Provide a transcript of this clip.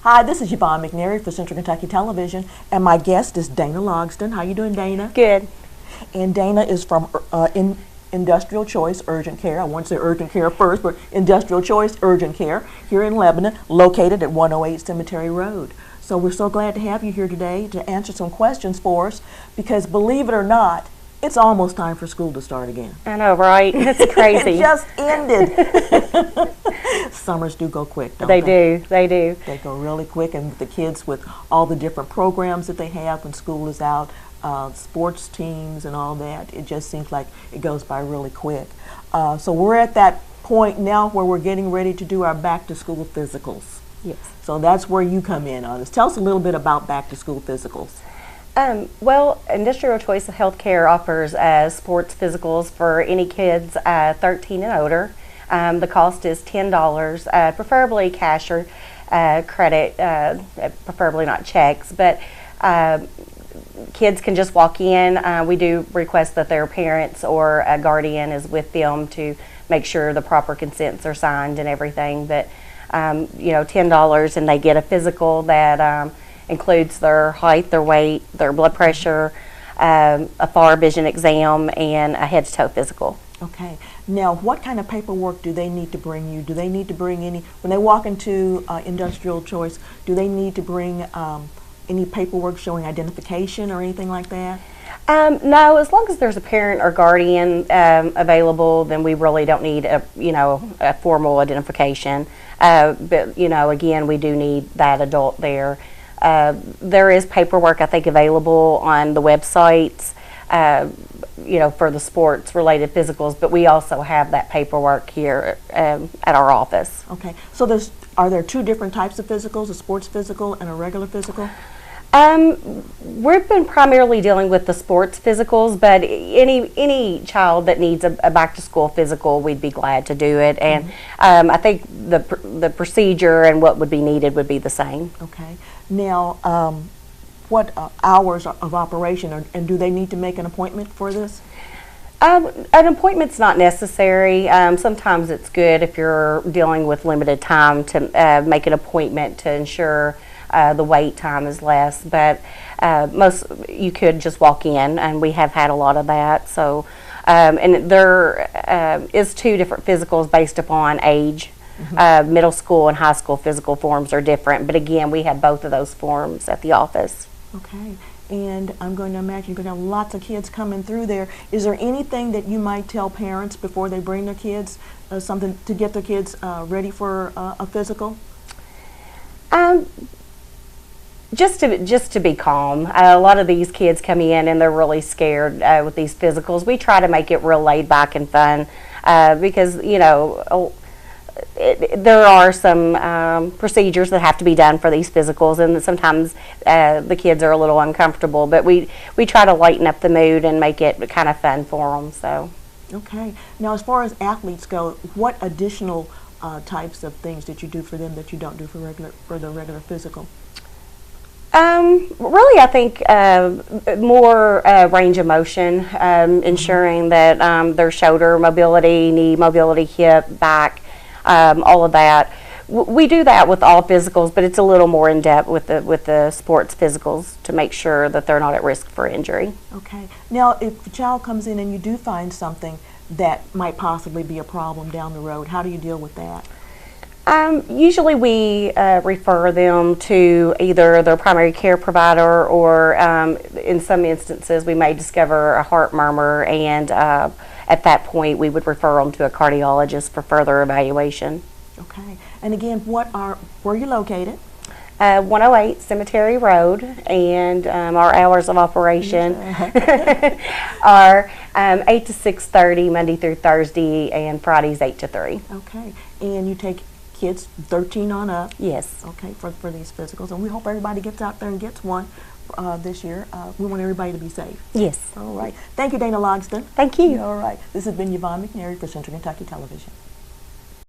Hi, this is Yvonne McNary for Central Kentucky Television, and my guest is Dana Logsdon. How you doing, Dana? Good. And Dana is from Industrial Choice Urgent Care. I want to say urgent care first, but Industrial Choice Urgent Care here in Lebanon, located at 108 Cemetery Road. So we're so glad to have you here today to answer some questions for us, because believe it or not, it's almost time for school to start again. I know, right? It's crazy. It just ended. Summers do go quick, don't They they? do. They do. They go really quick, and the kids with all the different programs that they have when school is out, sports teams and all that, it just seems like it goes by really quick. So we're at that point now where we're getting ready to do our back-to-school physicals. Yes. So that's where you come in on this. Tell us a little bit about back-to-school physicals. Well, Industrial Choice Healthcare offers sports physicals for any kids 13 and older. The cost is $10, preferably cash or credit, preferably not checks, but kids can just walk in. We do request that their parents or a guardian is with them to make sure the proper consents are signed and everything. But $10, and they get a physical that includes their height, their weight, their blood pressure, a far vision exam, and a head to toe physical. Okay. Now, what kind of paperwork do they need to bring you? Do they need to bring any, when they walk into Industrial Choice, do they need to bring any paperwork showing identification or anything like that? No, as long as there's a parent or guardian available, then we really don't need a formal identification. But again, we do need that adult there. There is paperwork, I think, available on the websites, for the sports related physicals, but we also have that paperwork here at our office. Okay. So are there two different types of physicals, a sports physical and a regular physical? We've been primarily dealing with the sports physicals, but any child that needs a back to school physical, we'd be glad to do it. And I think the procedure and what would be needed would be the same. Okay. Now, what hours of operation, and do they need to make an appointment for this? An appointment's not necessary. Sometimes it's good if you're dealing with limited time to make an appointment to ensure the wait time is less, but you could just walk in, and we have had a lot of that. So, and there is two different physicals based upon age. Middle school and high school physical forms are different, but again, we have both of those forms at the office. Okay, and I'm going to imagine you're going to have lots of kids coming through there. Is there anything that you might tell parents before they bring their kids, something to get their kids ready for a physical? Just to be calm. A lot of these kids come in and they're really scared with these physicals. We try to make it real laid back and fun because there are some procedures that have to be done for these physicals, and sometimes the kids are a little uncomfortable. But we try to lighten up the mood and make it kind of fun for them. So. Okay. Now, as far as athletes go, what additional types of things that you do for them that you don't do for the regular physical? Really, I think more range of motion, ensuring that their shoulder mobility, knee mobility, hip, back, all of that. We do that with all physicals, but it's a little more in depth with the sports physicals to make sure that they're not at risk for injury. Okay. Now, if a child comes in and you do find something that might possibly be a problem down the road, how do you deal with that? Usually we refer them to either their primary care provider, or in some instances we may discover a heart murmur, and at that point we would refer them to a cardiologist for further evaluation. Okay. And again, where are you located? 108 Cemetery Road, and our hours of operation are 8 to 6:30 Monday through Thursday, and Fridays 8 to 3. Okay. And you take kids 13 on up? Yes. Okay, for these physicals, and we hope everybody gets out there and gets one this year. We want everybody to be safe. Yes. All right. Thank you, Dana Logsdon. Thank you. All right. This has been Yvonne McNary for Central Kentucky Television.